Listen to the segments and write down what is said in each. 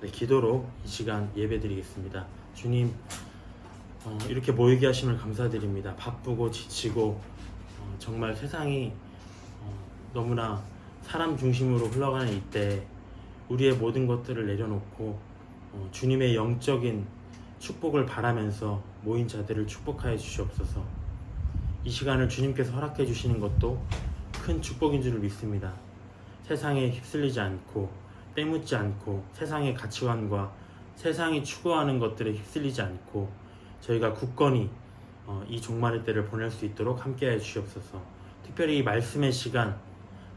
네, 기도로 이 시간 예배드리겠습니다. 주님, 이렇게 모이게 하심을 감사드립니다. 바쁘고 지치고 정말 세상이 너무나 사람 중심으로 흘러가는 이때 우리의 모든 것들을 내려놓고 주님의 영적인 축복을 바라면서 모인 자들을 축복하여 주시옵소서. 이 시간을 주님께서 허락해 주시는 것도 큰 축복인 줄 믿습니다. 세상에 휩쓸리지 않고 때묻지 않고 세상의 가치관과 세상이 추구하는 것들에 휩쓸리지 않고 저희가 굳건히 이 종말의 때를 보낼 수 있도록 함께하여 주시옵소서. 특별히 이 말씀의 시간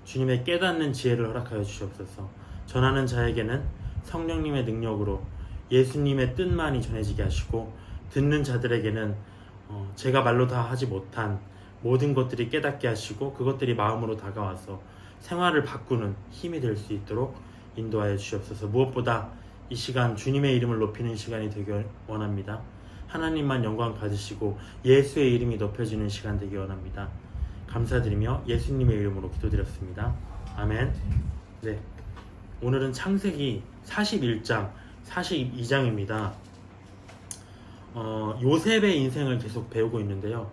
주님의 깨닫는 지혜를 허락하여 주시옵소서. 전하는 자에게는 성령님의 능력으로 예수님의 뜻만이 전해지게 하시고 듣는 자들에게는 제가 말로 다 하지 못한 모든 것들이 깨닫게 하시고 그것들이 마음으로 다가와서 생활을 바꾸는 힘이 될 수 있도록 인도하여 주시옵소서. 무엇보다 이 시간 주님의 이름을 높이는 시간이 되길 원합니다. 하나님만 영광 받으시고 예수의 이름이 높여지는 시간 되길 원합니다. 감사드리며 예수님의 이름으로 기도드렸습니다. 아멘. 네, 오늘은 창세기 41장 42장입니다. 요셉의 인생을 계속 배우고 있는데요.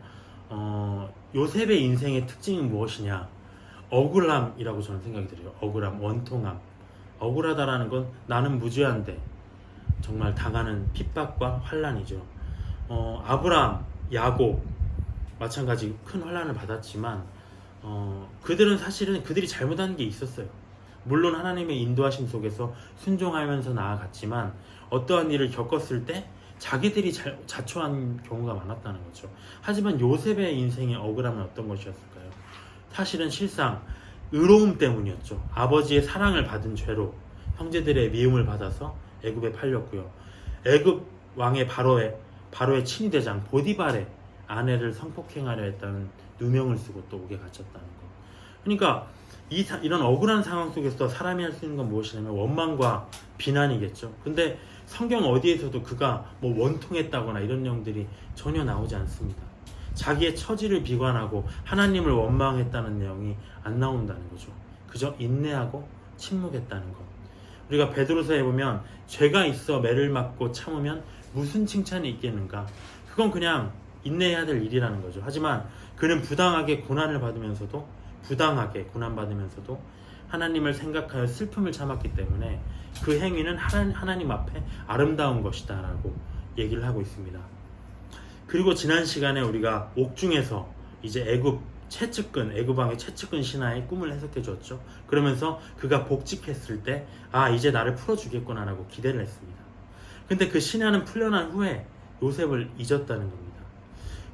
요셉의 인생의 특징이 무엇이냐? 억울함이라고 저는 생각이 들어요. 억울함, 원통함. 억울하다라는 건 나는 무죄한데 정말 당하는 핍박과 환난이죠. 아브라함, 야곱 마찬가지 큰 환난을 받았지만 그들은 사실은 그들이 잘못한 게 있었어요. 물론 하나님의 인도하심 속에서 순종하면서 나아갔지만 어떠한 일을 겪었을 때 자기들이 자초한 경우가 많았다는 거죠. 하지만 요셉의 인생의 억울함은 어떤 것이었을까요? 사실은 실상 의로움 때문이었죠. 아버지의 사랑을 받은 죄로 형제들의 미움을 받아서 애굽에 팔렸고요. 애굽 왕의 바로의 친위대장 보디발의 아내를 성폭행하려 했다는 누명을 쓰고 또 옥에 갇혔다는 것. 그러니까 이런 억울한 상황 속에서 사람이 할 수 있는 건 무엇이냐면 원망과 비난이겠죠. 근데 성경 어디에서도 그가 뭐 원통했다거나 이런 내용들이 전혀 나오지 않습니다. 자기의 처지를 비관하고 하나님을 원망했다는 내용이 안 나온다는 거죠. 그저 인내하고 침묵했다는 것. 우리가 베드로서에 보면 죄가 있어 매를 맞고 참으면 무슨 칭찬이 있겠는가. 그건 그냥 인내해야 될 일이라는 거죠. 하지만 그는 부당하게 고난받으면서도 하나님을 생각하여 슬픔을 참았기 때문에 그 행위는 하나님 앞에 아름다운 것이다 라고 얘기를 하고 있습니다. 그리고 지난 시간에 우리가 옥중에서 이제 애굽 왕의 최측근 신하의 꿈을 해석해 줬죠. 그러면서 그가 복직했을 때 이제 나를 풀어주겠구나 라고 기대를 했습니다. 근데 그 신하는 풀려난 후에 요셉을 잊었다는 겁니다.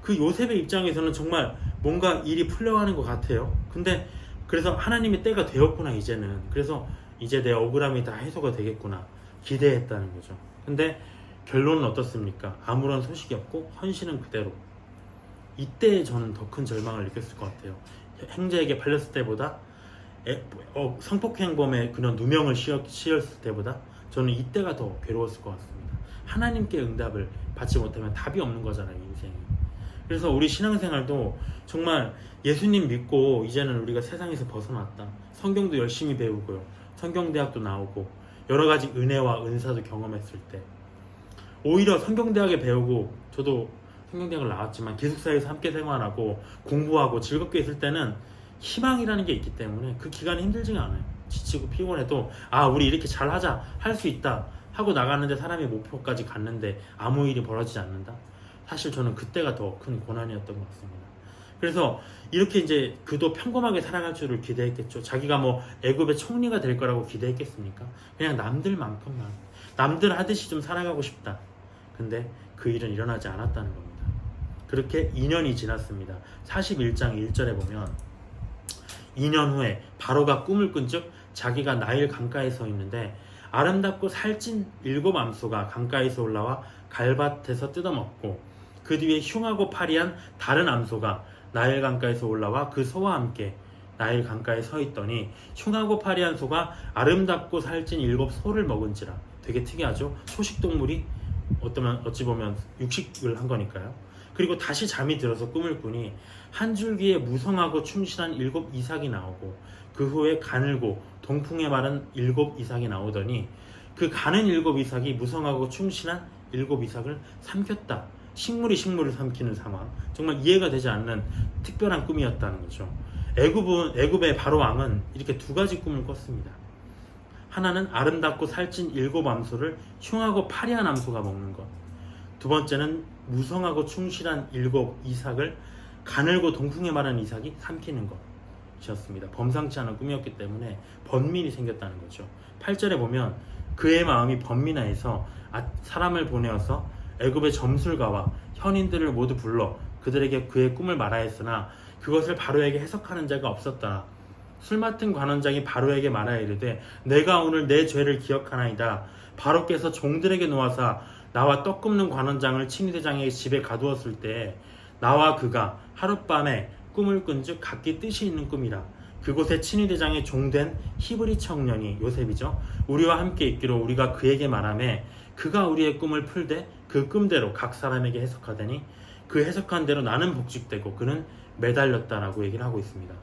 그 요셉의 입장에서는 정말 뭔가 일이 풀려가는 것 같아요. 근데 그래서 하나님의 때가 되었구나 이제는. 그래서 이제 내 억울함이 다 해소가 되겠구나 기대했다는 거죠. 근데 결론은 어떻습니까? 아무런 소식이 없고 헌신은 그대로. 이때 저는 더 큰 절망을 느꼈을 것 같아요. 형제에게 팔렸을 때보다 성폭행범의 그런 누명을 씌웠을 때보다 저는 이때가 더 괴로웠을 것 같습니다. 하나님께 응답을 받지 못하면 답이 없는 거잖아요, 인생이. 그래서 우리 신앙생활도 정말 예수님 믿고 이제는 우리가 세상에서 벗어났다. 성경도 열심히 배우고요. 성경대학도 나오고 여러 가지 은혜와 은사도 경험했을 때 오히려 성경대학에 배우고 저도 성경대학을 나왔지만 기숙사에서 함께 생활하고 공부하고 즐겁게 있을 때는 희망이라는 게 있기 때문에 그 기간이 힘들지가 않아요. 지치고 피곤해도 우리 이렇게 잘하자 할 수 있다 하고 나가는데 사람이 목표까지 갔는데 아무 일이 벌어지지 않는다. 사실 저는 그때가 더 큰 고난이었던 것 같습니다. 그래서 이렇게 이제 그도 평범하게 살아갈 줄을 기대했겠죠. 자기가 뭐 애굽의 총리가 될 거라고 기대했겠습니까? 그냥 남들만큼만 남들 하듯이 좀 살아가고 싶다. 근데 그 일은 일어나지 않았다는 겁니다. 그렇게 2년이 지났습니다. 41장 1절에 보면 2년 후에 바로가 꿈을 꾼 즉 자기가 나일 강가에 서 있는데 아름답고 살찐 7 암소가 강가에서 올라와 갈밭에서 뜯어먹고 그 뒤에 흉하고 파리한 다른 암소가 나일 강가에서 올라와 그 소와 함께 나일 강가에 서 있더니 흉하고 파리한 소가 아름답고 살찐 7 소를 먹은지라. 되게 특이하죠. 초식동물이 어찌 보면 육식을 한 거니까요. 그리고 다시 잠이 들어서 꿈을 꾸니 한 줄기에 무성하고 충실한 7 이삭이 나오고 그 후에 가늘고 동풍에 마른 7 이삭이 나오더니 그 가는 7 이삭이 무성하고 충실한 7 이삭을 삼켰다. 식물이 식물을 삼키는 상황. 정말 이해가 되지 않는 특별한 꿈이었다는 거죠. 애굽의 바로 왕은 이렇게 2가지 꿈을 꿨습니다. 하나는 아름답고 살찐 7 암소를 흉하고 파리한 암소가 먹는 것. 두 번째는 무성하고 충실한 7 이삭을 가늘고 동풍에 마른 이삭이 삼키는 것이었습니다. 범상치 않은 꿈이었기 때문에 번민이 생겼다는 거죠. 8절에 보면 그의 마음이 번민하여서 사람을 보내어서 애굽의 점술가와 현인들을 모두 불러 그들에게 그의 꿈을 말하였으나 그것을 바로에게 해석하는 자가 없었다. 술 맡은 관원장이 바로에게 말하여 이르되 내가 오늘 내 죄를 기억하나이다. 바로께서 종들에게 놓아사 나와 떡 굽는 관원장을 친위대장의 집에 가두었을 때 나와 그가 하룻밤에 꿈을 꾼즉 각기 뜻이 있는 꿈이라. 그곳에 친위대장의 종된 히브리 청년이 요셉이죠. 우리와 함께 있기로 우리가 그에게 말하매 그가 우리의 꿈을 풀되 그 꿈대로 각 사람에게 해석하더니 그 해석한 대로 나는 복직되고 그는 매달렸다라고 얘기를 하고 있습니다.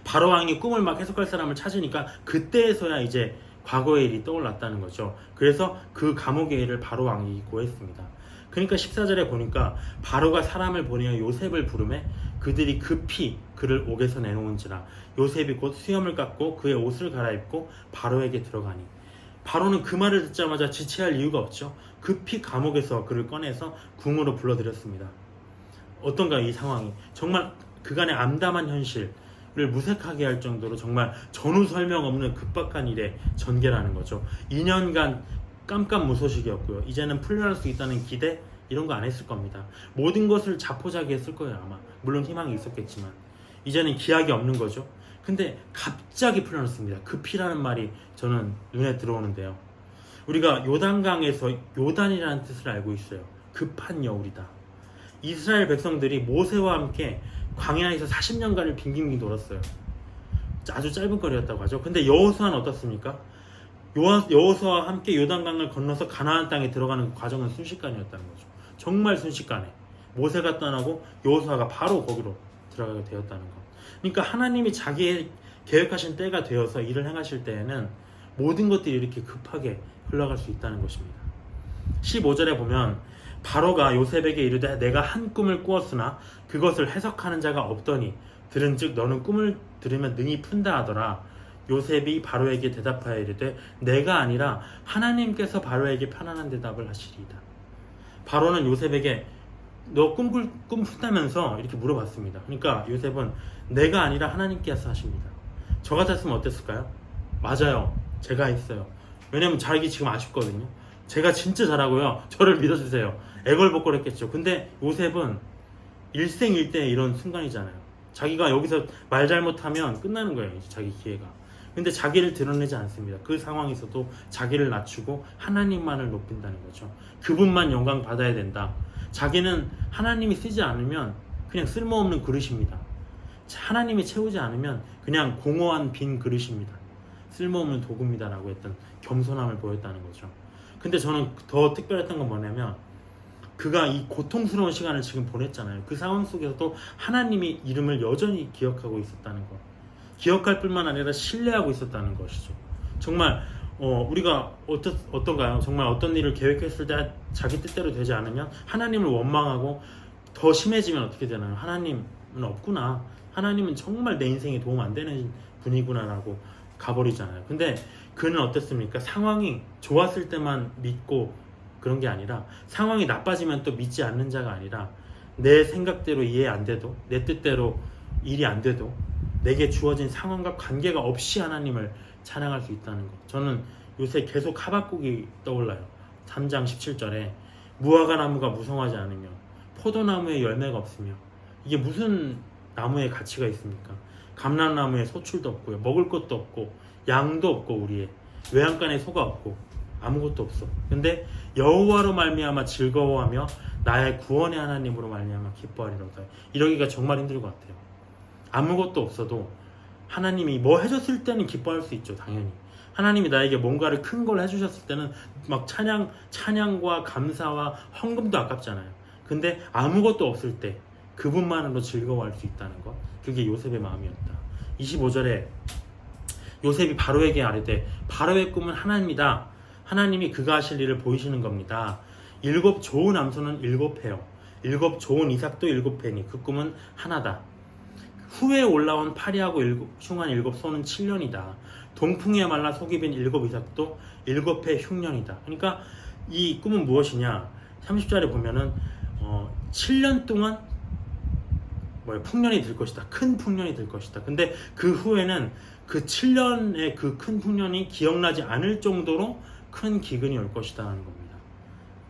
바로 왕이 꿈을 막 해석할 사람을 찾으니까 그때에서야 이제 과거의 일이 떠올랐다는 거죠. 그래서 그 감옥의 일을 바로 왕이 고했습니다. 그러니까 14절에 보니까 바로가 사람을 보내어 요셉을 부르매 그들이 급히 그를 옥에서 내놓은지라. 요셉이 곧 수염을 깎고 그의 옷을 갈아입고 바로에게 들어가니 바로는 그 말을 듣자마자 지체할 이유가 없죠. 급히 감옥에서 그를 꺼내서 궁으로 불러들였습니다. 어떤가 이 상황이 정말 그간의 암담한 현실을 무색하게 할 정도로 정말 전후 설명 없는 급박한 일의 전개라는 거죠. 2년간 깜깜무소식이었고요. 이제는 풀려날 수 있다는 기대 이런 거 안 했을 겁니다. 모든 것을 자포자기했을 거예요 아마. 물론 희망이 있었겠지만 이제는 기약이 없는 거죠. 근데 갑자기 풀려났습니다. 급히라는 말이 저는 눈에 들어오는데요. 우리가 요단강에서 요단이라는 뜻을 알고 있어요. 급한 여울이다. 이스라엘 백성들이 모세와 함께 광야에서 40년간을 빙빙 돌았어요. 아주 짧은 거리였다고 하죠. 근데 여호수아는 어떻습니까? 여호수아와 함께 요단강을 건너서 가나안 땅에 들어가는 과정은 순식간이었다는 거죠. 정말 순식간에 모세가 떠나고 여호수아가 바로 거기로 들어가게 되었다는 것. 그러니까 하나님이 자기의 계획하신 때가 되어서 일을 행하실 때에는 모든 것들이 이렇게 급하게 흘러갈 수 있다는 것입니다. 15절에 보면 바로가 요셉에게 이르되 내가 한 꿈을 꾸었으나 그것을 해석하는 자가 없더니 들은즉 너는 꿈을 들으면 능히 푼다 하더라. 요셉이 바로에게 대답하여 이르되 내가 아니라 하나님께서 바로에게 편안한 대답을 하시리이다. 바로는 요셉에게 너 꿈 푼다면서 이렇게 물어봤습니다. 그러니까 요셉은 내가 아니라 하나님께서 하십니다. 저 같았으면 어땠을까요? 맞아요. 제가 했어요. 왜냐면 자기 지금 아쉽거든요. 제가 진짜 잘하고요. 저를 믿어주세요. 애걸복걸했겠죠. 근데 요셉은 일생일대의 이런 순간이잖아요. 자기가 여기서 말 잘못하면 끝나는 거예요. 이제 자기 기회가. 근데 자기를 드러내지 않습니다. 그 상황에서도 자기를 낮추고 하나님만을 높인다는 거죠. 그분만 영광 받아야 된다. 자기는 하나님이 쓰지 않으면 그냥 쓸모없는 그릇입니다. 하나님이 채우지 않으면 그냥 공허한 빈 그릇입니다. 쓸모없는 도구입니다 라고 했던 겸손함을 보였다는 거죠. 근데 저는 더 특별했던 건 뭐냐면 그가 이 고통스러운 시간을 지금 보냈잖아요. 그 상황 속에서도 하나님이 이름을 여전히 기억하고 있었다는 것. 기억할 뿐만 아니라 신뢰하고 있었다는 것이죠. 정말 우리가 어떤가요? 정말 어떤 일을 계획했을 때 자기 뜻대로 되지 않으면 하나님을 원망하고 더 심해지면 어떻게 되나요? 하나님은 없구나. 하나님은 정말 내 인생에 도움 안 되는 분이구나라고 가버리잖아요. 근데 그는 어땠습니까? 상황이 좋았을 때만 믿고 그런 게 아니라 상황이 나빠지면 또 믿지 않는 자가 아니라 내 생각대로 이해 안 돼도 내 뜻대로 일이 안 돼도 내게 주어진 상황과 관계가 없이 하나님을 찬양할 수 있다는 것. 저는 요새 계속 하박국이 떠올라요. 3장 17절에 무화과 나무가 무성하지 않으며 포도나무에 열매가 없으며 이게 무슨 나무에 가치가 있습니까? 감람나무에 소출도 없고요. 먹을 것도 없고 양도 없고 우리의 외양간에 소가 없고 아무것도 없어. 근데 여호와로 말미암아 즐거워하며 나의 구원의 하나님으로 말미암아 기뻐하리로다. 이러기가 정말 힘들 것 같아요. 아무것도 없어도 하나님이 뭐 해줬을 때는 기뻐할 수 있죠. 당연히 하나님이 나에게 뭔가를 큰 걸 해주셨을 때는 막 찬양과 감사와 헌금도 아깝잖아요. 근데 아무것도 없을 때 그분만으로 즐거워할 수 있다는 것, 그게 요셉의 마음이었다. 25절에 요셉이 바로에게 아뢰되 바로의 꿈은 하나님이다. 하나님이 그가 하실 일을 보이시는 겁니다. 7 좋은 암소는 7회요. 7 좋은 이삭도 7회니 그 꿈은 하나다. 후에 올라온 파리하고 흉한 7 소는 7년이다. 동풍에 말라 속이 빈 7 이삭도 7회 흉년이다. 그러니까 이 꿈은 무엇이냐? 30절에 보면은 7년 동안 풍년이 될 것이다. 큰 풍년이 될 것이다. 근데 그 후에는 그 7년의 그 큰 풍년이 기억나지 않을 정도로 큰 기근이 올 것이다 하는 겁니다.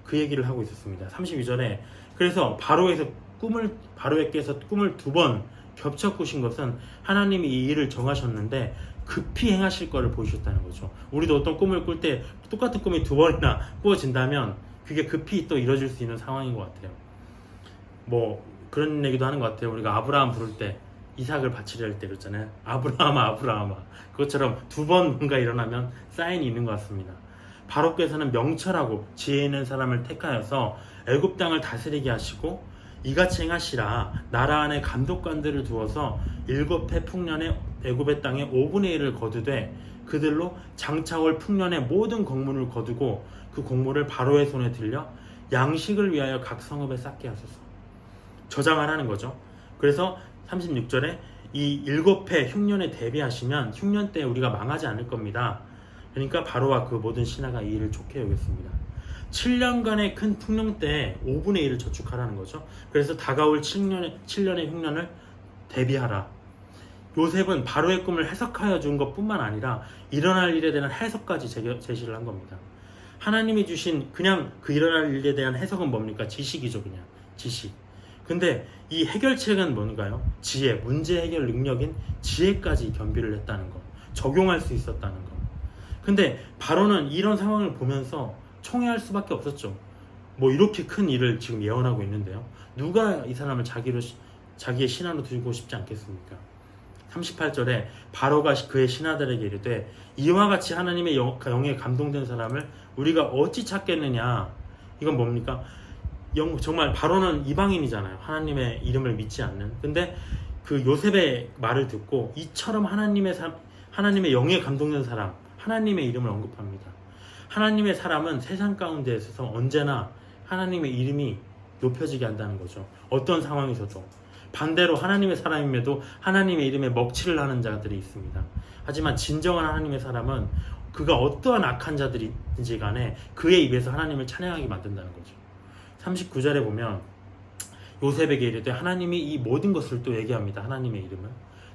그 얘기를 하고 있었습니다. 32절에 그래서 바로에게서 꿈을 2번 겹쳐 꾸신 것은 하나님이 이 일을 정하셨는데 급히 행하실 것을 보이셨다는 거죠. 우리도 어떤 꿈을 꿀 때 똑같은 꿈이 2번이나 꾸어진다면 그게 급히 또 이루어질 수 있는 상황인 것 같아요. 그런 얘기도 하는 것 같아요. 우리가 아브라함 부를 때 이삭을 바치려 할 때 그랬잖아요. 아브라함아. 그것처럼 2번 뭔가 일어나면 사인이 있는 것 같습니다. 바로께서는 명철하고 지혜 있는 사람을 택하여서 애굽 땅을 다스리게 하시고 이같이 행하시라. 나라 안에 감독관들을 두어서 7해 풍년에 애굽의 땅에 5분의 1을 거두되 그들로 장차올 풍년의 모든 곡물을 거두고 그 곡물을 바로의 손에 들려 양식을 위하여 각 성읍에 쌓게 하소서. 저장하라는 거죠. 그래서 36절에 이 7해 흉년에 대비하시면 흉년 때 우리가 망하지 않을 겁니다. 그러니까 바로와 그 모든 신하가 이 일을 좋게 여겼습니다. 7년간의 큰 풍년 때 5분의 1을 저축하라는 거죠. 그래서 다가올 7년의 흉년을 대비하라. 요셉은 바로의 꿈을 해석하여 준 것뿐만 아니라 일어날 일에 대한 해석까지 제시를 한 겁니다. 하나님이 주신 그냥 그 일어날 일에 대한 해석은 뭡니까? 지식이죠. 그냥 지식. 근데 이 해결책은 뭔가요? 지혜, 문제 해결 능력인 지혜까지 겸비를 했다는 것, 적용할 수 있었다는 것. 근데 바로는 이런 상황을 보면서 총애할 수밖에 없었죠. 이렇게 큰 일을 지금 예언하고 있는데요. 누가 이 사람을 자기의 신하로 두고 싶지 않겠습니까? 38절에 바로가 그의 신하들에게 이르되 이와 같이 하나님의 영에 감동된 사람을 우리가 어찌 찾겠느냐. 이건 뭡니까? 정말 바로는 이방인이잖아요. 하나님의 이름을 믿지 않는. 근데 그 요셉의 말을 듣고 이처럼 하나님의 영에 감동된 사람, 하나님의 이름을 언급합니다. 하나님의 사람은 세상 가운데 있어서 언제나 하나님의 이름이 높여지게 한다는 거죠. 어떤 상황에서도. 반대로 하나님의 사람임에도 하나님의 이름에 먹칠을 하는 자들이 있습니다. 하지만 진정한 하나님의 사람은 그가 어떠한 악한 자들인지 간에 그의 입에서 하나님을 찬양하게 만든다는 거죠. 39절에 보면 요셉에게 이르되 하나님이 이 모든 것을 또 얘기합니다. 하나님의 이름은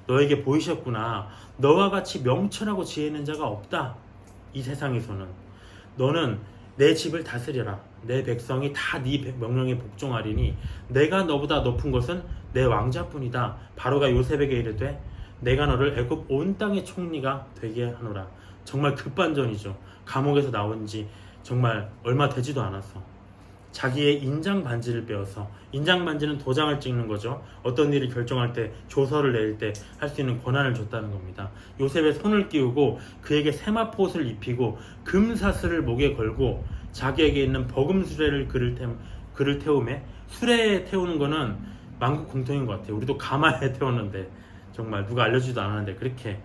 너에게 보이셨구나. 너와 같이 명철하고 지혜 있는 자가 없다. 이 세상에서는 너는 내 집을 다스려라. 내 백성이 다 네 명령에 복종하리니 내가 너보다 높은 것은 내 왕자뿐이다. 바로가 요셉에게 이르되 내가 너를 애굽 온 땅의 총리가 되게 하노라. 정말 급반전이죠. 감옥에서 나온 지 정말 얼마 되지도 않았어. 자기의 인장 반지를 빼어서, 인장 반지는 도장을 찍는 거죠. 어떤 일을 결정할 때, 조서를 내릴 때 할 수 있는 권한을 줬다는 겁니다. 요셉의 손을 끼우고 그에게 세마포옷을 입히고 금사슬을 목에 걸고 자기에게 있는 버금 수레를 그를 태우매, 수레에 태우는 거는 만국 공통인 것 같아요. 우리도 가마에 태웠는데 정말 누가 알려주지도 않았는데 그렇게.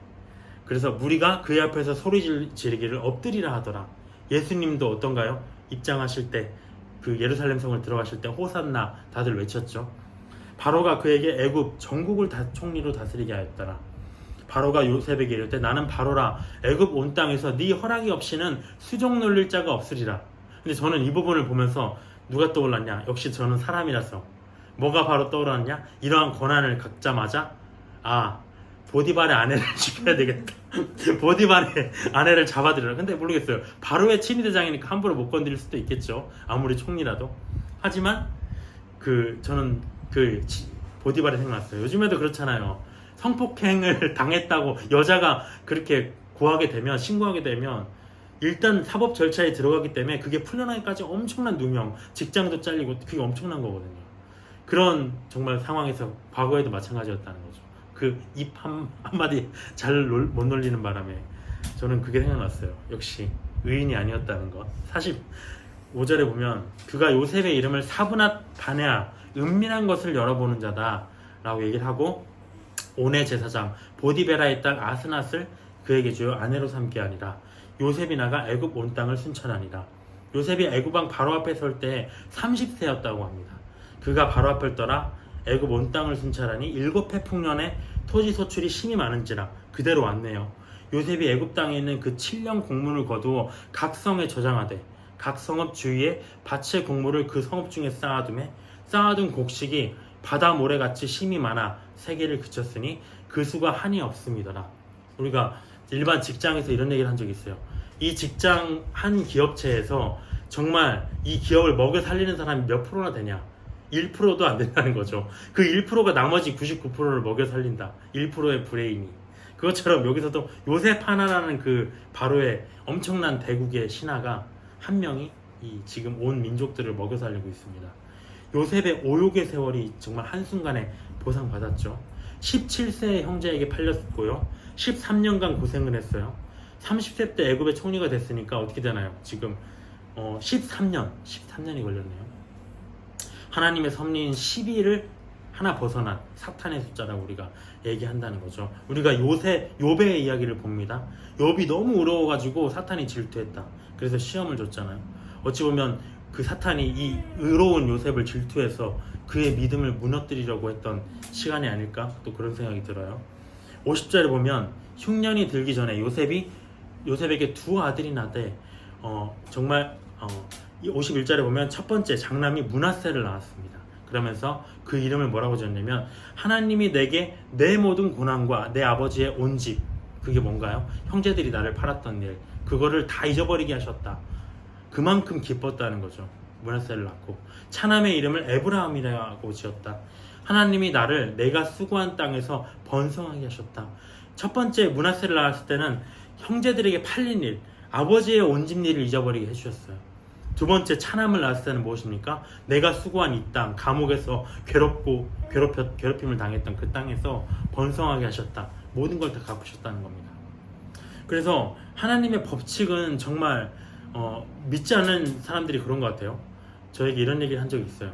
그래서 무리가 그의 앞에서 소리 지르기를 엎드리라 하더라. 예수님도 어떤가요? 입장하실 때 그 예루살렘 성을 들어가실 때 호산나 다들 외쳤죠. 바로가 그에게 애굽 전국을 총리로 다스리게 하였더라. 바로가 요셉에게 이르되 나는 바로라. 애굽 온 땅에서 네 허락이 없이는 수종 놀릴 자가 없으리라. 근데 저는 이 부분을 보면서 누가 떠올랐냐? 역시 저는 사람이라서. 뭐가 바로 떠올랐냐? 이러한 권한을 갖자마자 보디발의 아내를 죽여야 되겠다. 보디발의 아내를 잡아들여라. 근데 모르겠어요. 바로의 친위대장이니까 함부로 못 건드릴 수도 있겠죠. 아무리 총리라도. 하지만 저는 보디발이 생각났어요. 요즘에도 그렇잖아요. 성폭행을 당했다고 여자가 그렇게 고하게 되면, 신고하게 되면 일단 사법 절차에 들어가기 때문에 그게 풀려나기까지 엄청난 누명, 직장도 잘리고 그게 엄청난 거거든요. 그런 정말 상황에서 과거에도 마찬가지였다는 거죠. 그 입 한마디 잘 못 놀리는 바람에 저는 그게 생각났어요. 역시 의인이 아니었다는 것. 사실 5절에 보면 그가 요셉의 이름을 사브낫 바네아 은밀한 것을 열어보는 자다 라고 얘기를 하고, 온의 제사장 보디베라의 딸 아스낫을 그에게 주어 아내로 삼게 하니라. 요셉이 나가 애굽 온 땅을 순찰하니라. 요셉이 애굽 왕 바로 앞에 설 때 30세였다고 합니다. 그가 바로 앞을 떠나 애굽 온 땅을 순찰하니 7해 풍년에 토지 소출이 심히 많은지라. 그대로 왔네요. 요셉이 애굽 땅에 있는 그 7년 공문을 거두어 각 성에 저장하되 각 성읍 주위에 밭의 곡물을 그 성읍 중에 쌓아둠에 쌓아둔 곡식이 바다 모래같이 심이 많아 세계를 그쳤으니 그 수가 한이 없음이더라. 우리가 일반 직장에서 이런 얘기를 한 적이 있어요. 이 직장 한 기업체에서 정말 이 기업을 먹여 살리는 사람이 몇 프로나 되냐? 1%도 안 된다는 거죠. 그 1%가 나머지 99%를 먹여 살린다. 1%의 브레인이. 그것처럼 여기서도 요셉 하나라는 그 바로의 엄청난 대국의 신하가 한 명이 이 지금 온 민족들을 먹여 살리고 있습니다. 요셉의 오욕의 세월이 정말 한순간에 보상받았죠. 17세의 형제에게 팔렸고요. 13년간 고생을 했어요. 30세 때 애굽의 총리가 됐으니까 어떻게 되나요? 지금 13년이 걸렸네요. 하나님의 섭리인 12를 하나 벗어난 사탄의 숫자라고 우리가 얘기한다는 거죠. 우리가 욥의 이야기를 봅니다. 욥이 너무 의로워가지고 사탄이 질투했다. 그래서 시험을 줬잖아요. 어찌 보면 그 사탄이 이 의로운 요셉을 질투해서 그의 믿음을 무너뜨리려고 했던 시간이 아닐까? 또 그런 생각이 들어요. 50절에 보면 흉년이 들기 전에 요셉에게 두 아들이 나되 정말 51절에 보면 첫 번째 장남이 므낫세를 낳았습니다. 그러면서 그 이름을 뭐라고 지었냐면 하나님이 내게 내 모든 고난과 내 아버지의 온 집, 그게 뭔가요? 형제들이 나를 팔았던 일, 그거를 다 잊어버리게 하셨다. 그만큼 기뻤다는 거죠. 므낫세를 낳고 차남의 이름을 에브라함이라고 지었다. 하나님이 나를 내가 수고한 땅에서 번성하게 하셨다. 첫 번째 므낫세를 낳았을 때는 형제들에게 팔린 일, 아버지의 온 집 일을 잊어버리게 해주셨어요. 두 번째 차남을 낳았을 때는 무엇입니까? 내가 수고한 이 땅, 감옥에서 괴롭힘을 당했던 그 땅에서 번성하게 하셨다. 모든 걸 다 갚으셨다는 겁니다. 그래서 하나님의 법칙은 정말 믿지 않는 사람들이 그런 것 같아요. 저에게 이런 얘기를 한 적이 있어요.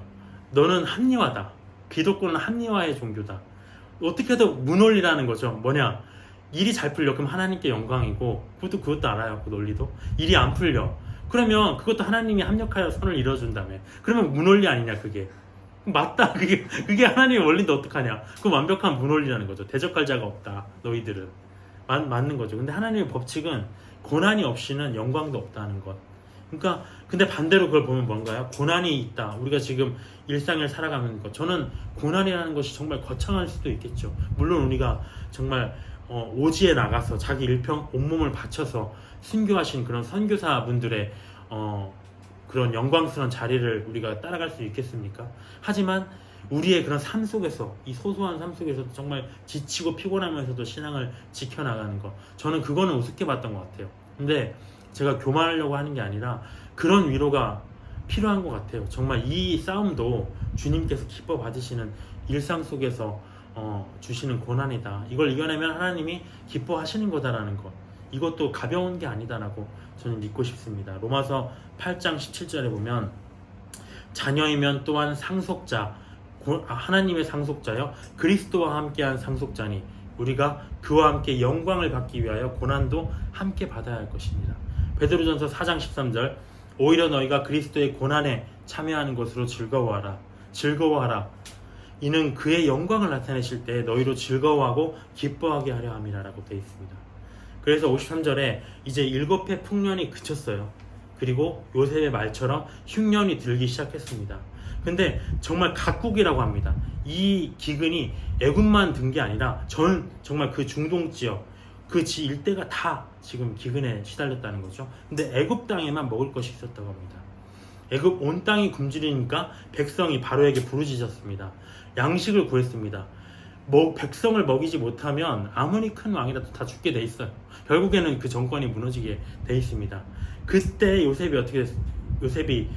너는 합리화다. 기독교는 합리화의 종교다. 어떻게 해도 무논리라는 거죠. 뭐냐? 일이 잘 풀려. 그럼 하나님께 영광이고, 그것도 알아요. 그 논리도. 일이 안 풀려. 그러면 그것도 하나님이 합력하여 선을 이뤄준다며. 그러면 무논리 아니냐 그게. 맞다. 그게 하나님의 원리인데 어떡하냐. 그건 완벽한 무논리라는 거죠. 대적할 자가 없다. 너희들은. 맞는 거죠. 근데 하나님의 법칙은 고난이 없이는 영광도 없다는 것. 그러니까 근데 반대로 그걸 보면 뭔가요? 고난이 있다. 우리가 지금 일상을 살아가는 것. 저는 고난이라는 것이 정말 거창할 수도 있겠죠. 물론 우리가 정말 오지에 나가서 자기 일평 온몸을 바쳐서 순교하신 그런 선교사분들의 그런 영광스러운 자리를 우리가 따라갈 수 있겠습니까? 하지만 우리의 그런 삶 속에서, 이 소소한 삶 속에서도 정말 지치고 피곤하면서도 신앙을 지켜나가는 것, 저는 그거는 우습게 봤던 것 같아요. 근데 제가 교만하려고 하는 게 아니라 그런 위로가 필요한 것 같아요. 정말 이 싸움도 주님께서 기뻐 받으시는 일상 속에서 주시는 고난이다. 이걸 이겨내면 하나님이 기뻐하시는 거다라는 것, 이것도 가벼운 게 아니다라고 저는 믿고 싶습니다. 로마서 8장 17절에 보면 자녀이면 또한 상속자, 하나님의 상속자여 그리스도와 함께한 상속자니 우리가 그와 함께 영광을 받기 위하여 고난도 함께 받아야 할 것입니다. 베드로전서 4장 13절 오히려 너희가 그리스도의 고난에 참여하는 것으로 즐거워하라. 이는 그의 영광을 나타내실 때 너희로 즐거워하고 기뻐하게 하려 함이라라고 되어 있습니다. 그래서 53절에 이제 7해 풍년이 그쳤어요. 그리고 요셉의 말처럼 흉년이 들기 시작했습니다. 근데 정말 각국이라고 합니다. 이 기근이 애굽만 든 게 아니라 정말 그 중동 지역, 그 일대가 다 지금 기근에 시달렸다는 거죠. 근데 애굽 땅에만 먹을 것이 있었다고 합니다. 애굽 온 땅이 굶주리니까 백성이 바로에게 부르짖었습니다. 양식을 구했습니다. 백성을 먹이지 못하면 아무리 큰 왕이라도 다 죽게 돼 있어요. 결국에는 그 정권이 무너지게 돼 있습니다. 그때 요셉이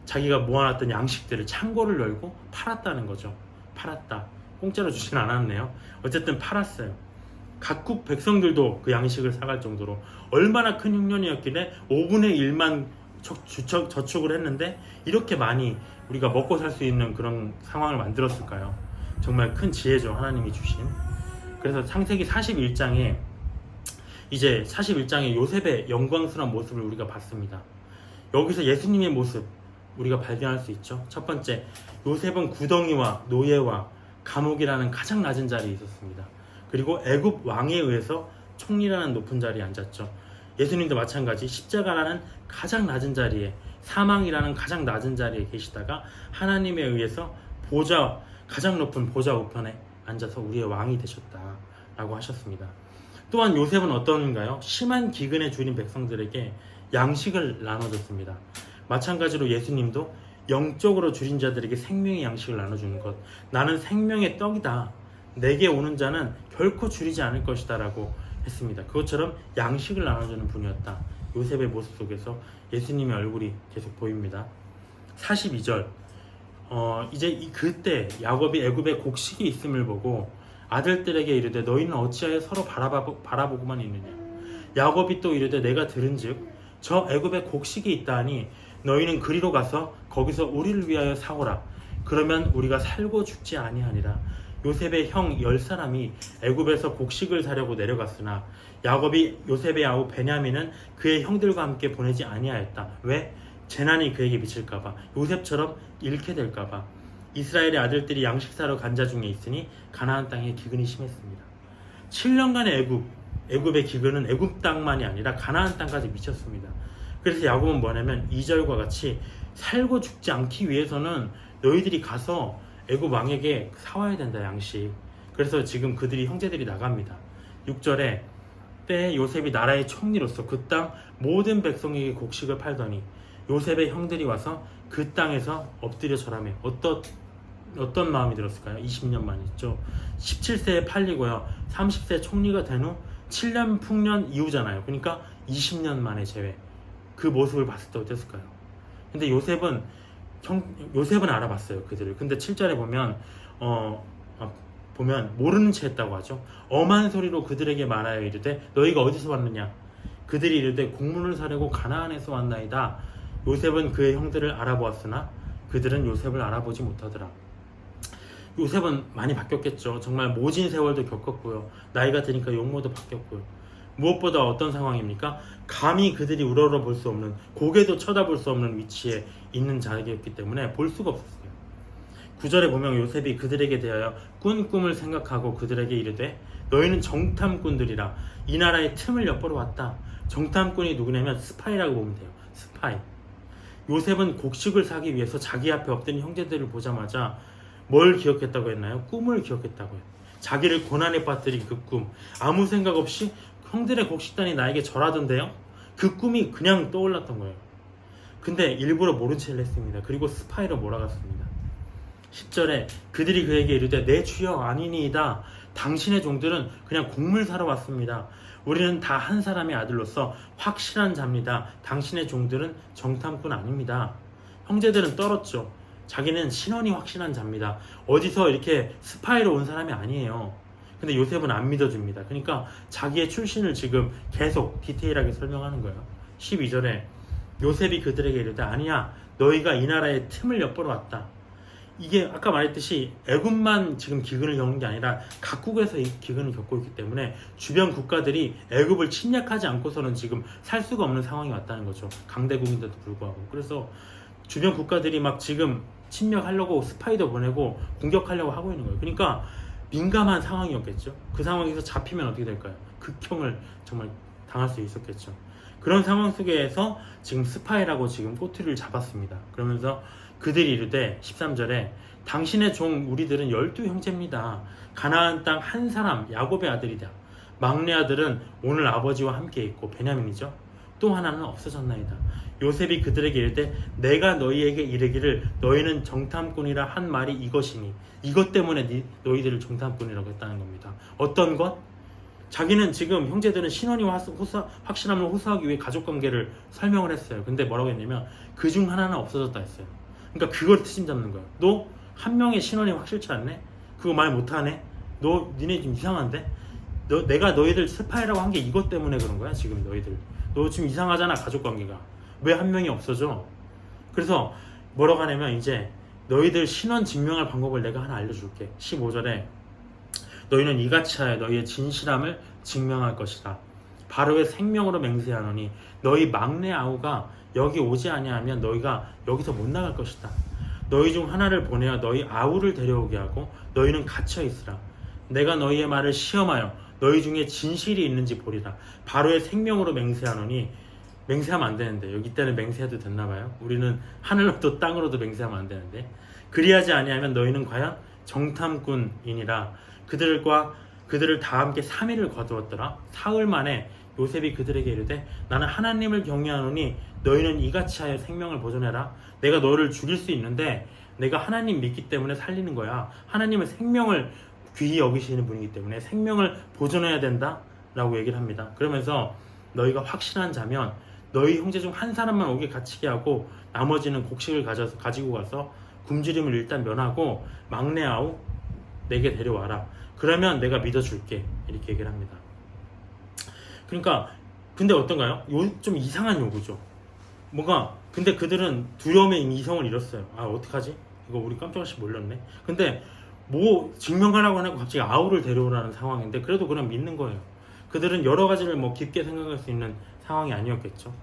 자기가 모아놨던 양식들을 창고를 열고 팔았다는 거죠. 팔았다. 공짜로 주진 않았네요. 어쨌든 팔았어요. 각국 백성들도 그 양식을 사갈 정도로 얼마나 큰 흉년이었길래 5분의 1만 저축을 했는데 이렇게 많이 우리가 먹고 살 수 있는 그런 상황을 만들었을까요? 정말 큰 지혜죠, 하나님이 주신. 그래서 창세기 41장에 이제 41장에 요셉의 영광스러운 모습을 우리가 봤습니다. 여기서 예수님의 모습 우리가 발견할 수 있죠. 첫 번째, 요셉은 구덩이와 노예와 감옥이라는 가장 낮은 자리에 있었습니다. 그리고 애굽 왕에 의해서 총리라는 높은 자리에 앉았죠. 예수님도 마찬가지 십자가라는 가장 낮은 자리에, 사망이라는 가장 낮은 자리에 계시다가 하나님에 의해서 가장 높은 보좌 우편에 앉아서 우리의 왕이 되셨다라고 하셨습니다. 또한 요셉은 어떤가요? 심한 기근에 줄인 백성들에게 양식을 나눠줬습니다. 마찬가지로 예수님도 영적으로 줄인 자들에게 생명의 양식을 나눠주는 것, 나는 생명의 떡이다, 내게 오는 자는 결코 줄이지 않을 것이다 라고 했습니다. 그것처럼 양식을 나눠주는 분이었다. 요셉의 모습 속에서 예수님의 얼굴이 계속 보입니다. 42절, 이제 그때 야곱이 애굽에 곡식이 있음을 보고 아들들에게 이르되 너희는 어찌하여 서로 바라보고만 있느냐. 야곱이 또 이르되 내가 들은즉 저 애굽에 곡식이 있다 하니 너희는 그리로 가서 거기서 우리를 위하여 사오라. 그러면 우리가 살고 죽지 아니하니라. 요셉의 형 10사람이 애굽에서 곡식을 사려고 내려갔으나 야곱이 요셉의 아우 베냐민은 그의 형들과 함께 보내지 아니하였다. 왜? 재난이 그에게 미칠까봐, 요셉처럼 잃게 될까봐. 이스라엘의 아들들이 양식 사러 간 자 중에 있으니 가나안 땅에 기근이 심했습니다. 7년간의 애굽의 기근은 애굽 땅만이 아니라 가나안 땅까지 미쳤습니다. 그래서 야곱은 뭐냐면 2절과 같이 살고 죽지 않기 위해서는 너희들이 가서 애굽 왕에게 사와야 된다, 양식. 그래서 지금 형제들이 나갑니다. 6절에 때에 요셉이 나라의 총리로서 그 땅 모든 백성에게 곡식을 팔더니 요셉의 형들이 와서 그 땅에서 엎드려 절하며. 어떤 마음이 들었을까요? 20년 만이죠. 17세에 팔리고요, 30세 총리가 된 후 7년 풍년 이후잖아요. 그러니까 20년 만에 재회. 그 모습을 봤을 때 어땠을까요? 근데 요셉은 알아봤어요, 그들을. 근데 7절에 보면 모르는 채 했다고 하죠. 엄한 소리로 그들에게 말하여 이르되 너희가 어디서 왔느냐. 그들이 이르되 곡물을 사려고 가나안에서 왔나이다. 요셉은 그의 형들을 알아보았으나 그들은 요셉을 알아보지 못하더라. 요셉은 많이 바뀌었겠죠. 정말 모진 세월도 겪었고요, 나이가 드니까 용모도 바뀌었고요. 무엇보다 어떤 상황입니까? 감히 그들이 우러러 볼 수 없는, 고개도 쳐다볼 수 없는 위치에 있는 자였기 때문에 볼 수가 없었어요. 9절에 보면 요셉이 그들에게 대하여 꾼 꿈을 생각하고 그들에게 이르되 너희는 정탐꾼들이라 이 나라의 틈을 엿보러 왔다. 정탐꾼이 누구냐면 스파이라고 보면 돼요. 스파이. 요셉은 곡식을 사기 위해서 자기 앞에 엎드린 형제들을 보자마자 뭘 기억했다고 했나요? 꿈을 기억했다고요. 자기를 고난에 빠뜨린 그 꿈, 아무 생각 없이 형들의 곡식단이 나에게 절하던데요? 그 꿈이 그냥 떠올랐던 거예요. 근데 일부러 모른 체를 했습니다. 그리고 스파이로 몰아갔습니다. 10절에 그들이 그에게 이르되 내 주여 아니니이다. 당신의 종들은 그냥 곡물 사러 왔습니다. 우리는 다 한 사람의 아들로서 확실한 자입니다. 당신의 종들은 정탐꾼 아닙니다. 형제들은 떨었죠. 자기는 신원이 확실한 자입니다. 어디서 이렇게 스파이로 온 사람이 아니에요. 근데 요셉은 안 믿어줍니다. 그러니까 자기의 출신을 지금 계속 디테일하게 설명하는 거예요. 12절에 요셉이 그들에게 이르되 아니야, 너희가 이 나라의 틈을 엿보러 왔다. 이게 아까 말했듯이 애굽만 지금 기근을 겪는 게 아니라 각국에서 이 기근을 겪고 있기 때문에 주변 국가들이 애굽을 침략하지 않고서는 지금 살 수가 없는 상황이 왔다는 거죠. 강대국인데도 불구하고. 그래서 주변 국가들이 막 지금 침략하려고 스파이도 보내고 공격하려고 하고 있는 거예요. 그러니까 민감한 상황이었겠죠. 그 상황에서 잡히면 어떻게 될까요? 극형을 정말 당할 수 있었겠죠. 그런 상황 속에서 지금 스파이라고 지금 꼬투리를 잡았습니다. 그러면서 그들이 이르되 13절에 당신의 종 우리들은 12형제입니다. 가나안 땅 한 사람 야곱의 아들이다. 막내 아들은 오늘 아버지와 함께 있고 베냐민이죠. 또 하나는 없어졌나이다. 요셉이 그들에게 이르되 내가 너희에게 이르기를 너희는 정탐꾼이라 한 말이 이것이니, 이것 때문에 너희들을 정탐꾼이라고 했다는 겁니다. 어떤 것? 자기는 지금 형제들은 신원이 확실함을 호소하기 위해 가족관계를 설명을 했어요. 근데 뭐라고 했냐면 그 중 하나는 없어졌다 했어요. 그러니까 그걸 트심 잡는 거예요. 너 한 명의 신원이 확실치 않네? 그거 말 못하네? 니네 좀 이상한데? 내가 너희들 스파이라고 한 게 이것 때문에 그런 거야 지금 너희들. 너 지금 이상하잖아 가족관계가. 왜 한 명이 없어져? 그래서 뭐라고 하냐면 이제 너희들 신원 증명할 방법을 내가 하나 알려줄게. 15절에 너희는 이같이 하여 너희의 진실함을 증명할 것이다. 바로의 생명으로 맹세하노니 너희 막내 아우가 여기 오지 아니하면 너희가 여기서 못 나갈 것이다. 너희 중 하나를 보내어 너희 아우를 데려오게 하고 너희는 갇혀 있으라. 내가 너희의 말을 시험하여 너희 중에 진실이 있는지 보리라. 바로의 생명으로 맹세하노니 맹세하면 안 되는데 여기 때는 맹세해도 됐나 봐요. 우리는 하늘로도 땅으로도 맹세하면 안 되는데 그리하지 아니하면 너희는 과연 정탐꾼이니라. 그들을 다 함께 3일을 거두었더라. 사흘 만에 요셉이 그들에게 이르되 나는 하나님을 경외하노니 너희는 이같이 하여 생명을 보존해라. 내가 너를 죽일 수 있는데 내가 하나님 믿기 때문에 살리는 거야. 하나님은 생명을 귀히 여기시는 분이기 때문에 생명을 보존해야 된다 라고 얘기를 합니다. 그러면서 너희가 확신한 자면 너희 형제 중 한 사람만 오게 갇히게 하고 나머지는 곡식을 가지고 가서 굶주림을 일단 면하고 막내 아우 내게 데려와라. 그러면 내가 믿어줄게. 이렇게 얘기를 합니다. 그러니까 근데 어떤가요? 좀 이상한 요구죠. 뭔가 근데 그들은 두려움에 이미 이성을 잃었어요. 아 어떡하지? 이거 우리 깜짝없이 몰렸네. 근데 뭐 증명하라고 하고 갑자기 아우를 데려오라는 상황인데 그래도 그냥 믿는 거예요. 그들은 여러 가지를 뭐 깊게 생각할 수 있는 상황이 아니었겠죠.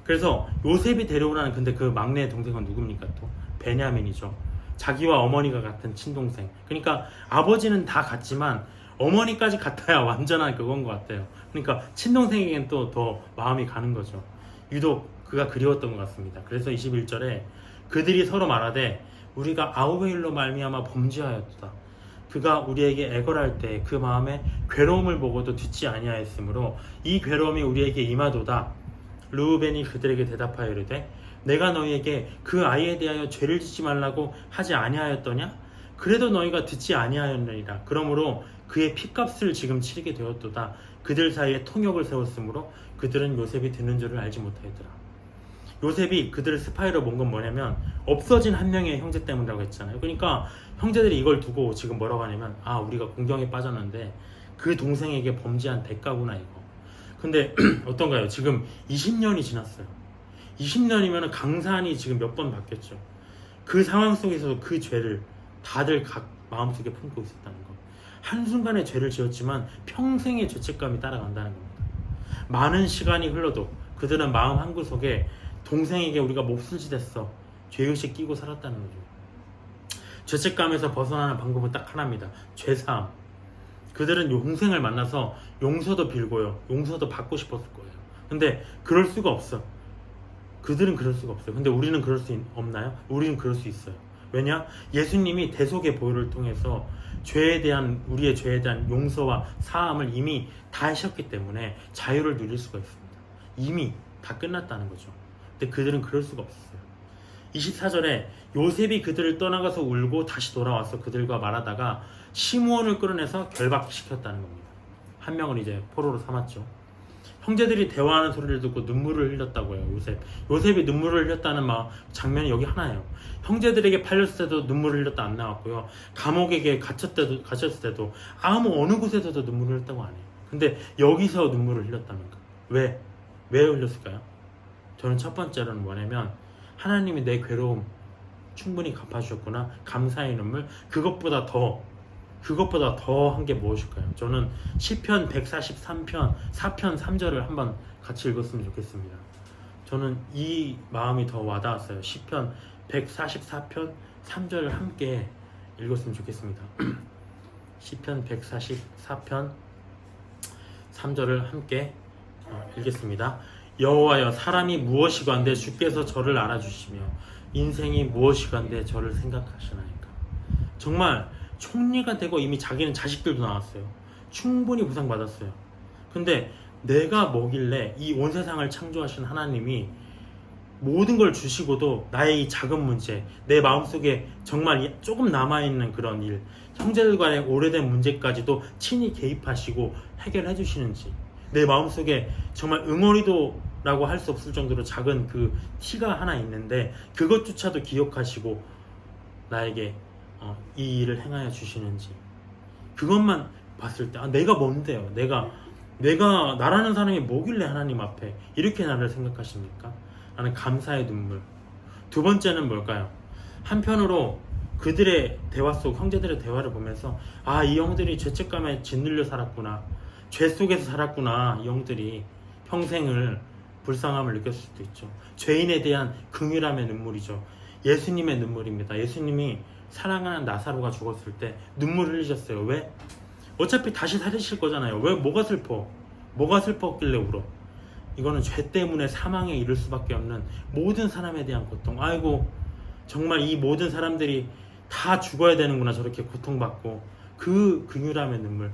그래서 요셉이 데려오라는 근데 그 막내 동생은 누굽니까 또? 베냐민이죠. 자기와 어머니가 같은 친동생. 그러니까 아버지는 다 같지만 어머니까지 같아야 완전한 그건 것 같아요. 그러니까 친동생에겐 또 더 마음이 가는 거죠. 유독 그가 그리웠던 것 같습니다. 그래서 21절에 그들이 서로 말하되 우리가 아우베일로 말미암아 범죄하였다. 그가 우리에게 애걸할 때 그 마음에 괴로움을 보고도 듣지 아니하였으므로 이 괴로움이 우리에게 임하도다. 르우벤이 그들에게 대답하여 이르되 내가 너희에게 그 아이에 대하여 죄를 짓지 말라고 하지 아니하였더냐? 그래도 너희가 듣지 아니하였느니라. 그러므로 그의 핏값을 지금 치르게 되었도다. 그들 사이에 통역을 세웠으므로 그들은 요셉이 듣는 줄을 알지 못하였더라. 요셉이 그들을 스파이로 몬 건 뭐냐면 없어진 한 명의 형제 때문이라고 했잖아요. 그러니까 형제들이 이걸 두고 지금 뭐라고 하냐면 아 우리가 공경에 빠졌는데 그 동생에게 범죄한 대가구나 이거. 근데 어떤가요? 지금 20년이 지났어요. 20년이면 강산이 지금 몇 번 바뀌었죠. 그 상황 속에서도 그 죄를 다들 각 마음속에 품고 있었다는 거. 한순간에 죄를 지었지만 평생의 죄책감이 따라간다는 겁니다. 많은 시간이 흘러도 그들은 마음 한구석에 동생에게 우리가 몹쓸 짓 했어 죄의식 끼고 살았다는 거죠. 죄책감에서 벗어나는 방법은 딱 하나입니다. 죄사함. 그들은 동생을 만나서 용서도 빌고요. 용서도 받고 싶었을 거예요. 근데 그럴 수가 없어. 그들은 그럴 수가 없어요. 근데 우리는 그럴 수 없나요? 우리는 그럴 수 있어요. 왜냐? 예수님이 대속의 보혈을 통해서 우리의 죄에 대한 용서와 사함을 이미 다 하셨기 때문에 자유를 누릴 수가 있습니다. 이미 다 끝났다는 거죠. 근데 그들은 그럴 수가 없었어요. 24절에 요셉이 그들을 떠나가서 울고 다시 돌아와서 그들과 말하다가 시므온을 끌어내서 결박시켰다는 겁니다. 한 명은 이제 포로로 삼았죠. 형제들이 대화하는 소리를 듣고 눈물을 흘렸다고 해요. 요셉이 눈물을 흘렸다는 장면이 여기 하나예요. 형제들에게 팔렸을 때도 눈물을 흘렸다 안 나왔고요. 감옥에게 갇혔을 때도 어느 곳에서도 눈물을 흘렸다고 안 해요. 근데 여기서 눈물을 흘렸답니까? 왜 흘렸을까요? 저는 첫 번째로는 뭐냐면 하나님이 내 괴로움 충분히 갚아주셨구나. 감사의 눈물. 그것보다 더 한 게 무엇일까요? 저는 시편 143편 4편 3절을 한번 같이 읽었으면 좋겠습니다. 저는 이 마음이 더 와닿았어요. 시편 144편 3절을 함께 읽었으면 좋겠습니다. 시편 144편 3절을 함께 읽겠습니다. 여호와여 사람이 무엇이건대 주께서 저를 알아주시며 인생이 무엇이건대 저를 생각하시나이까. 정말 총리가 되고 이미 자기는 자식들도 나왔어요. 충분히 보상받았어요. 근데 내가 뭐길래 이 온 세상을 창조하신 하나님이 모든 걸 주시고도 나의 이 작은 문제, 내 마음속에 정말 조금 남아있는 그런 일, 형제들과의 오래된 문제까지도 친히 개입하시고 해결해 주시는지, 내 마음속에 정말 응어리도라고 할 수 없을 정도로 작은 그 티가 하나 있는데 그것조차도 기억하시고 나에게 이 일을 행하여 주시는지, 그것만 봤을 때 내가 뭔데요? 내가 나라는 사람이 뭐길래 하나님 앞에 이렇게 나를 생각하십니까? 하는 감사의 눈물. 두 번째는 뭘까요? 한편으로 그들의 대화 속 형제들의 대화를 보면서 이 형들이 죄책감에 짓눌려 살았구나, 죄 속에서 살았구나. 이 형들이 평생을 불쌍함을 느꼈을 수도 있죠. 죄인에 대한 긍휼함의 눈물이죠. 예수님의 눈물입니다. 예수님이 사랑하는 나사로가 죽었을 때 눈물 흘리셨어요. 왜? 어차피 다시 살리실 거잖아요. 왜? 뭐가 슬퍼? 뭐가 슬펐길래 울어? 이거는 죄 때문에 사망에 이를 수밖에 없는 모든 사람에 대한 고통. 아이고, 정말 이 모든 사람들이 다 죽어야 되는구나, 저렇게 고통받고. 그 긍휼함의 눈물이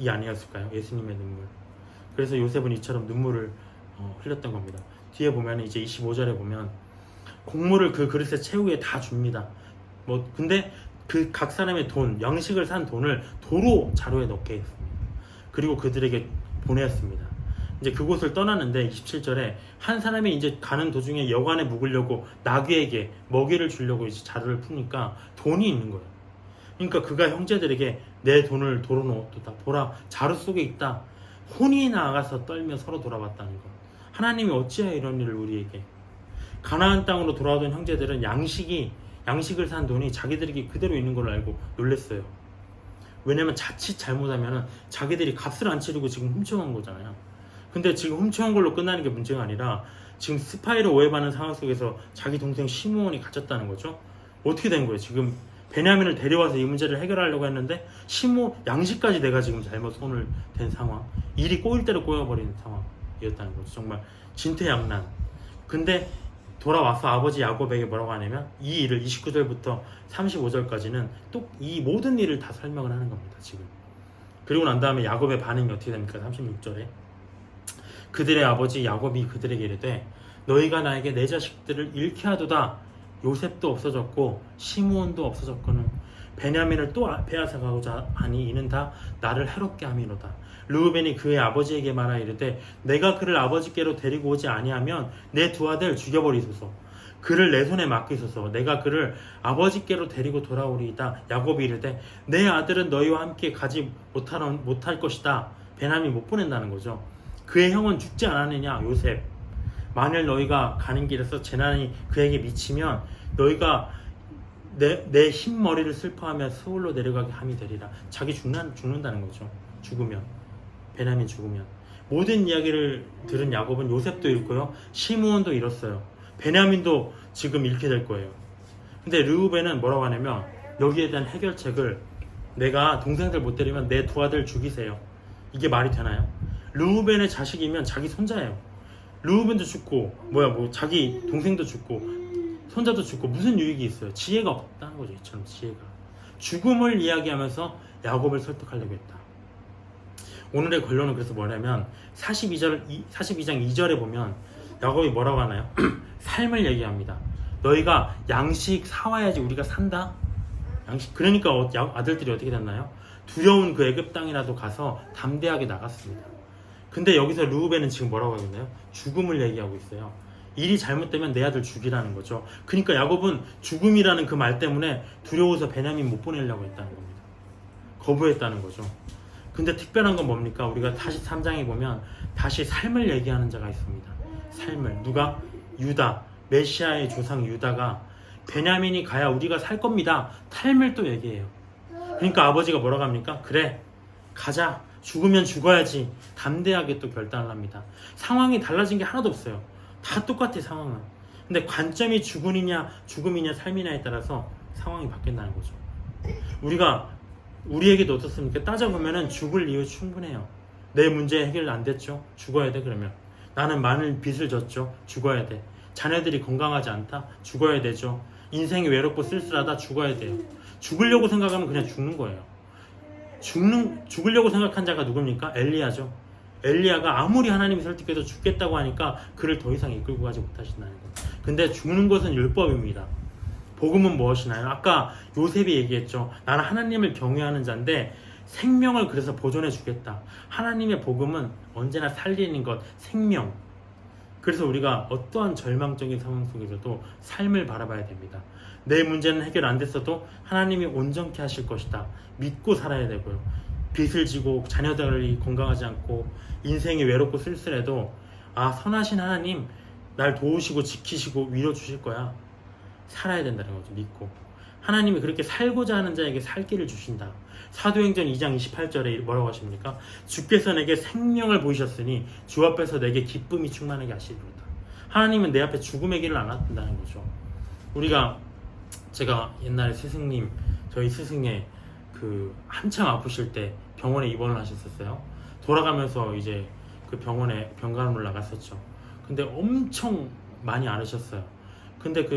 아니었을까요? 예수님의 눈물. 그래서 요셉은 이처럼 눈물을 흘렸던 겁니다. 뒤에 보면 이제 25절에 보면 곡물을 그 그릇에 채우게 다 줍니다. 근데 그 각 사람의 돈, 양식을 산 돈을 도로 자루에 넣게 했습니다. 그리고 그들에게 보냈습니다. 이제 그곳을 떠나는데 27절에 한 사람이 이제 가는 도중에 여관에 묵으려고 나귀에게 먹이를 주려고 이제 자루를 푸니까 돈이 있는 거예요. 그러니까 그가 형제들에게 내 돈을 도로 넣었다, 보라 자루 속에 있다. 혼이 나가서 떨며 서로 돌아봤다는 것. 하나님이 어찌하여 이런 일을 우리에게. 가나안 땅으로 돌아오던 형제들은 양식을 산 돈이 자기들에게 그대로 있는 걸 알고 놀랐어요. 왜냐면 자칫 잘못하면 자기들이 값을 안 치르고 지금 훔쳐간 거잖아요. 근데 지금 훔쳐간 걸로 끝나는 게 문제가 아니라 지금 스파이로 오해받는 상황 속에서 자기 동생 시므온이 갇혔다는 거죠. 어떻게 된 거예요? 지금 베냐민을 데려와서 이 문제를 해결하려고 했는데 양식까지 내가 지금 잘못 손을 댄 상황, 일이 꼬일 대로 꼬여버리는 상황이었다는 거죠. 정말 진퇴양난. 근데 돌아와서 아버지 야곱에게 뭐라고 하냐면 이 일을 29절부터 35절까지는 또 이 모든 일을 다 설명을 하는 겁니다. 지금. 그리고 난 다음에 야곱의 반응이 어떻게 됩니까? 36절에 그들의 아버지 야곱이 그들에게 이르되 너희가 나에게 내 자식들을 잃게 하도다. 요셉도 없어졌고 시므온도 없어졌거늘 베냐민을 또 빼앗아 가고자 하니 이는 다 나를 해롭게 함이로다. 르우벤이 그의 아버지에게 말하 이르되 내가 그를 아버지께로 데리고 오지 아니하면 내 두 아들 죽여버리소서. 그를 내 손에 맡기소서. 내가 그를 아버지께로 데리고 돌아오리이다. 야곱이 이르되 내 아들은 너희와 함께 가지 못할 것이다. 베냐민 못 보낸다는 거죠. 그의 형은 죽지 않았느냐 요셉. 만일 너희가 가는 길에서 재난이 그에게 미치면 너희가 내 흰머리를 슬퍼하며 서울로 내려가게 함이 되리라. 자기 죽는다는 거죠. 죽으면, 베냐민 죽으면. 모든 이야기를 들은 야곱은 요셉도 잃고요, 시므온도 잃었어요. 베냐민도 지금 잃게 될 거예요. 근데 르우벤은 뭐라고 하냐면 여기에 대한 해결책을 내가 동생들 못 데리면 내 두 아들 죽이세요. 이게 말이 되나요? 르우벤의 자식이면 자기 손자예요. 르우벤도 죽고 자기 동생도 죽고 손자도 죽고 무슨 유익이 있어요? 지혜가 없다는 거죠. 이처럼 지혜가. 죽음을 이야기하면서 야곱을 설득하려고 했다. 오늘의 결론은 그래서 뭐냐면 42장 2절에 보면 야곱이 뭐라고 하나요? 삶을 얘기합니다. 너희가 양식 사와야지 우리가 산다. 양식. 그러니까 아들들이 어떻게 됐나요? 두려운 그 애굽 땅이라도 가서 담대하게 나갔습니다. 근데 여기서 르우벤은 지금 뭐라고 하겠나요? 죽음을 얘기하고 있어요. 일이 잘못되면 내 아들 죽이라는 거죠. 그러니까 야곱은 죽음이라는 그 말 때문에 두려워서 베냐민 못 보내려고 했다는 겁니다. 거부했다는 거죠. 근데 특별한 건 뭡니까? 우리가 다시 3장에 보면 다시 삶을 얘기하는 자가 있습니다. 삶을. 누가? 유다. 메시아의 조상 유다가 베냐민이 가야 우리가 살 겁니다. 삶을 또 얘기해요. 그러니까 아버지가 뭐라고 합니까? 그래, 가자. 죽으면 죽어야지. 담대하게 또 결단을 합니다. 상황이 달라진 게 하나도 없어요. 다 똑같아, 상황은. 근데 관점이 죽음이냐 삶이냐에 따라서 상황이 바뀐다는 거죠. 우리에게도 어떻습니까? 따져보면은 죽을 이유 충분해요. 내 문제 해결 안 됐죠? 죽어야 돼. 그러면 나는 많은 빚을 졌죠? 죽어야 돼. 자녀들이 건강하지 않다? 죽어야 되죠. 인생이 외롭고 쓸쓸하다? 죽어야 돼요. 죽으려고 생각하면 그냥 죽는 거예요. 죽으려고 생각한 자가 누굽니까? 엘리야죠. 엘리야가 아무리 하나님이 설득해도 죽겠다고 하니까 그를 더 이상 이끌고 가지 못하신다는 것. 근데 죽는 것은 율법입니다. 복음은 무엇이나요? 아까 요셉이 얘기했죠. 나는 하나님을 경외하는 자인데 생명을 그래서 보존해 주겠다. 하나님의 복음은 언제나 살리는 것, 생명. 그래서 우리가 어떠한 절망적인 상황 속에서도 삶을 바라봐야 됩니다. 내 문제는 해결 안 됐어도 하나님이 온전케 하실 것이다. 믿고 살아야 되고요. 빚을 지고 자녀들이 건강하지 않고 인생이 외롭고 쓸쓸해도 선하신 하나님 날 도우시고 지키시고 위로 주실 거야. 살아야 된다는 거죠. 믿고 하나님이 그렇게 살고자 하는 자에게 살 길을 주신다. 사도행전 2장 28절에 뭐라고 하십니까? 주께서 내게 생명을 보이셨으니 주 앞에서 내게 기쁨이 충만하게 하시리로다. 하나님은 내 앞에 죽음의 길을 안 놔둔다는 거죠. 제가 옛날에 스승님, 저희 스승의 한참 아프실 때 병원에 입원을 하셨었어요. 돌아가면서 이제 그 병원에 병간호를 나갔었죠. 근데 엄청 많이 앓으셨어요. 근데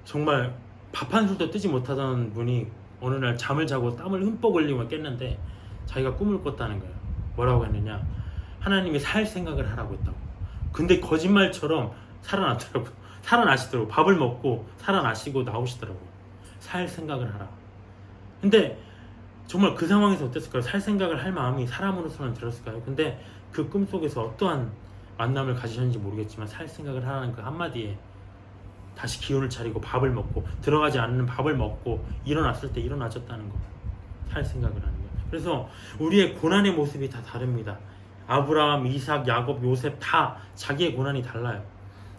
정말 밥 한 술도 뜨지 못하던 분이 어느 날 잠을 자고 땀을 흠뻑 흘리며 깼는데 자기가 꿈을 꿨다는 거예요. 뭐라고 했느냐? 하나님이 살 생각을 하라고 했다고. 근데 거짓말처럼 살아나시더라고. 밥을 먹고 살아나시고 나오시더라고요. 살 생각을 하라. 근데 정말 그 상황에서 어땠을까요? 살 생각을 할 마음이 사람으로서는 들었을까요? 근데 그 꿈속에서 어떠한 만남을 가지셨는지 모르겠지만 살 생각을 하라는 그 한마디에 다시 기운을 차리고 밥을 먹고, 들어가지 않는 밥을 먹고 일어났을 때 일어나졌다는 거. 살 생각을 하는 거. 그래서 우리의 고난의 모습이 다 다릅니다. 아브라함, 이삭, 야곱, 요셉 다 자기의 고난이 달라요.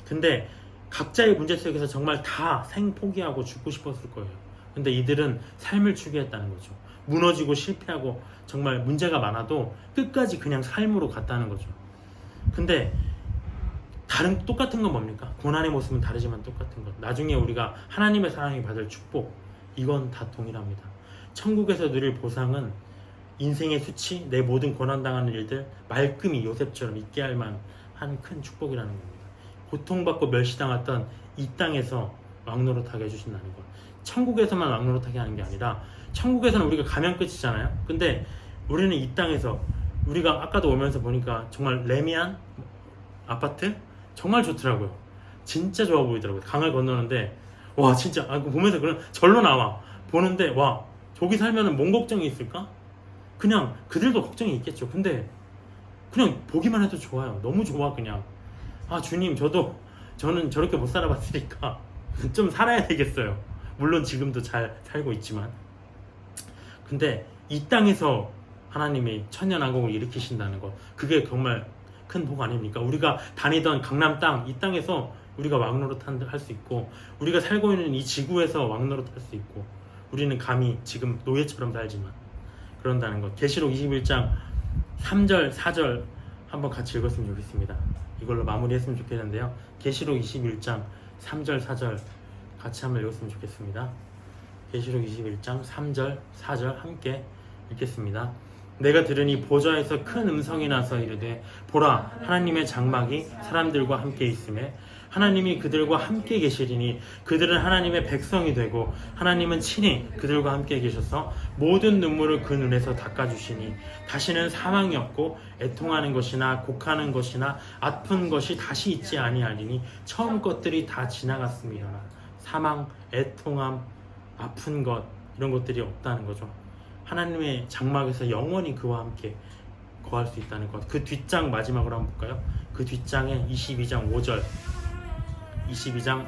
근데 각자의 문제 속에서 정말 다 포기하고 죽고 싶었을 거예요. 근데 이들은 삶을 추구했다는 거죠. 무너지고 실패하고 정말 문제가 많아도 끝까지 그냥 삶으로 갔다는 거죠. 근데 똑같은 건 뭡니까? 고난의 모습은 다르지만 똑같은 것. 나중에 우리가 하나님의 사랑이 받을 축복, 이건 다 동일합니다. 천국에서 누릴 보상은 인생의 수치, 내 모든 고난당하는 일들 말끔히 요셉처럼 잊게 할 만한 큰 축복이라는 겁니다. 고통받고 멸시당했던 이 땅에서 왕노릇하게 해주신다는 것. 천국에서만 왕노릇하게 하는 게 아니라 천국에서는 우리가 가면 끝이잖아요. 근데 우리는 이 땅에서 우리가 아까도 오면서 보니까 정말 레미안 아파트 정말 좋더라고요. 진짜 좋아 보이더라고요. 강을 건너는데 와 진짜 보면서 그런 절로 나와 보는데 와 저기 살면은 뭔 걱정이 있을까? 그냥 그들도 걱정이 있겠죠. 근데 그냥 보기만 해도 좋아요. 너무 좋아 그냥. 주님 저는 저렇게 못 살아봤으니까 좀 살아야 되겠어요. 물론 지금도 잘 살고 있지만 근데 이 땅에서 하나님이 천년왕국을 일으키신다는 것, 그게 정말 큰 복 아닙니까? 우리가 다니던 강남 땅, 이 땅에서 우리가 왕노릇 할 수 있고, 우리가 살고 있는 이 지구에서 왕노릇 할 수 있고, 우리는 감히 지금 노예처럼 살지만 그런다는 것. 계시록 21장 3절 4절 한번 같이 읽었으면 좋겠습니다. 이걸로 마무리했으면 좋겠는데요. 계시록 21장 3절 4절 같이 한번 읽었으면 좋겠습니다. 계시록 21장 3절 4절 함께 읽겠습니다. 내가 들으니 보좌에서 큰 음성이 나서 이르되 보라 하나님의 장막이 사람들과 함께 있음에 하나님이 그들과 함께 계시리니 그들은 하나님의 백성이 되고 하나님은 친히 그들과 함께 계셔서 모든 눈물을 그 눈에서 닦아주시니 다시는 사망이 없고 애통하는 것이나 곡하는 것이나 아픈 것이 다시 있지 아니하리니 처음 것들이 다 지나갔음이라. 사망, 애통함, 아픈 것 이런 것들이 없다는 거죠. 하나님의 장막에서 영원히 그와 함께 거할 수 있다는 것. 그 뒷장 마지막으로 한번 볼까요? 그 뒷장에 22장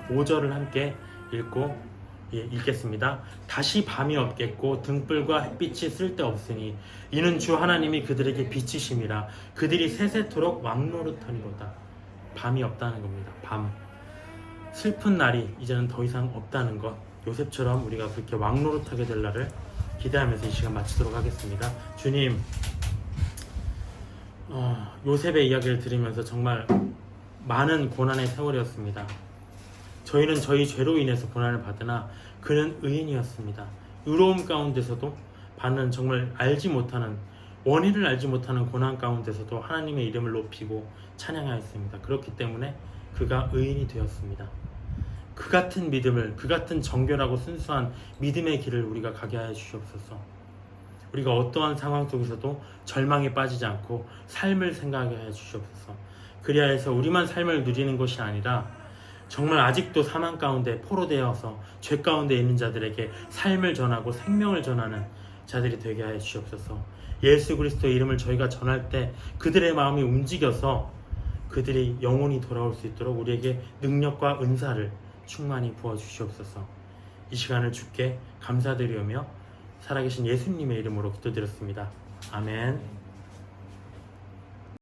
5절을 함께 읽겠습니다. 다시 밤이 없겠고 등불과 햇빛이 쓸데없으니 이는 주 하나님이 그들에게 빛이심이라. 그들이 세세토록 왕노릇하리로다. 밤이 없다는 겁니다. 밤. 슬픈 날이 이제는 더 이상 없다는 것. 요셉처럼 우리가 그렇게 왕노릇하게 될 날을 기대하면서 이 시간 마치도록 하겠습니다. 주님, 요셉의 이야기를 들으면서 정말 많은 고난의 세월이었습니다. 저희는 저희 죄로 인해서 고난을 받으나 그는 의인이었습니다. 의로움 가운데서도 받는 정말 원인을 알지 못하는 고난 가운데서도 하나님의 이름을 높이고 찬양하였습니다. 그렇기 때문에 그가 의인이 되었습니다. 그 같은 믿음을, 그 같은 정결하고 순수한 믿음의 길을 우리가 가게 하여 주시옵소서. 우리가 어떠한 상황 속에서도 절망에 빠지지 않고 삶을 생각하게 하여 주시옵소서. 그리하여서 우리만 삶을 누리는 것이 아니라 정말 아직도 사망 가운데 포로되어서 죄 가운데 있는 자들에게 삶을 전하고 생명을 전하는 자들이 되게 하여 주시옵소서. 예수 그리스도의 이름을 저희가 전할 때 그들의 마음이 움직여서 그들이 영혼이 돌아올 수 있도록 우리에게 능력과 은사를 충만히 부어주시옵소서. 이 시간을 주께 감사드리며 살아계신 예수님의 이름으로 기도드렸습니다. 아멘.